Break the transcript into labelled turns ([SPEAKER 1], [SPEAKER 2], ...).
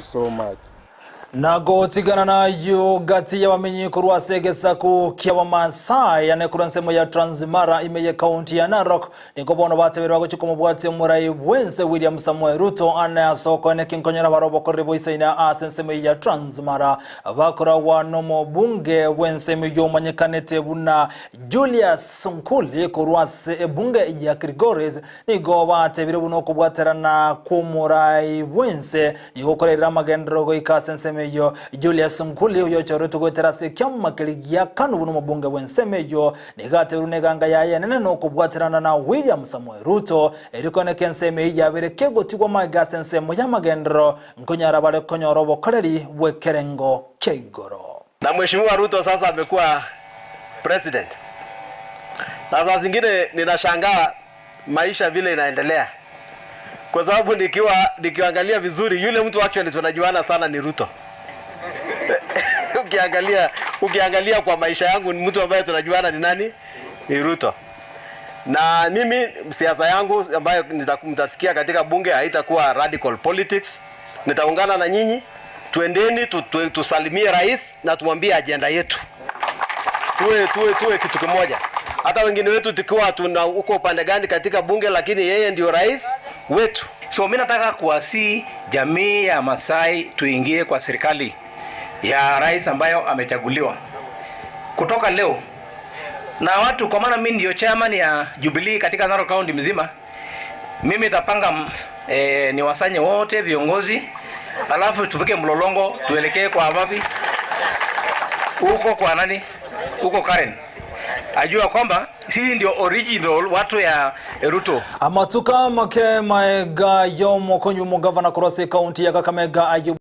[SPEAKER 1] So much.
[SPEAKER 2] Nago tigana na yu gati ya wamenyi kurwa segesa ku kia wa Maasai ya nekura nsemo ya Transmara imeye kaunti ya Narok niko bono bateberwa ko chikomo bwate murai Wense William Samuel Ruto ana soko ne kinkonyera barobo koribo isaina asensemo ya Transmara bakora wa nomo bunge Wense myo manyekanete buna Julius Sonkuli kurwa se bunge ya Grigores nigo batebire buno ko bwaterana ku murai Wense yokorera magendro go ikasensemo yo Julius Sonkuli uyo choruto gweterase kyamma kiligia kanu buno mubunge wensemeyo nigate runeganga yaye nene no kubwaterana na William Samuel Ruto erikone kenseme yabere kegotigwa magasense ya magendro nkonyara bale konyorobo koleri wekerengo keigoro.
[SPEAKER 3] Na mheshimiwa Ruto sasa amekuwa president. Na sasa zingine ninashangaa maisha vile inaendelea. Kwa sababu nikiangalia vizuri yule mtu actually tunajuana sana ni Ruto. Ukiangalia kwa maisha yangu ni mtu ambaye tunajuana ni nani? Ni Ruto. Na mimi siasa yangu ambayo mtasikia katika bunge haitakuwa radical politics. Nitaungana na nyinyi, tuendeni tusalimie rais na tumwambie agenda yetu. Tuwe kitu kimoja. Hata wengine wetu tukiwa tuna uko upande gani katika bunge lakini yeye ndio rais wetu.
[SPEAKER 4] So mimi nataka kuwasi jamii ya Maasai tuingie kwa serikali ya rais ambayo amechaguliwa kutoka leo. Na watu kwa maana mimi ndio chairman ya Jubilee katika Narok County mzima. Mimi nitapanga niwasanye wote viongozi alafu tupike mlolongo tuelekee kwa wapi? Huko kwa nani? Huko Karen. Ajua kwamba sisi ndio original watu ya Ruto.
[SPEAKER 2] Amatuka make maega yomo konyumo governor cross county ya Kakamega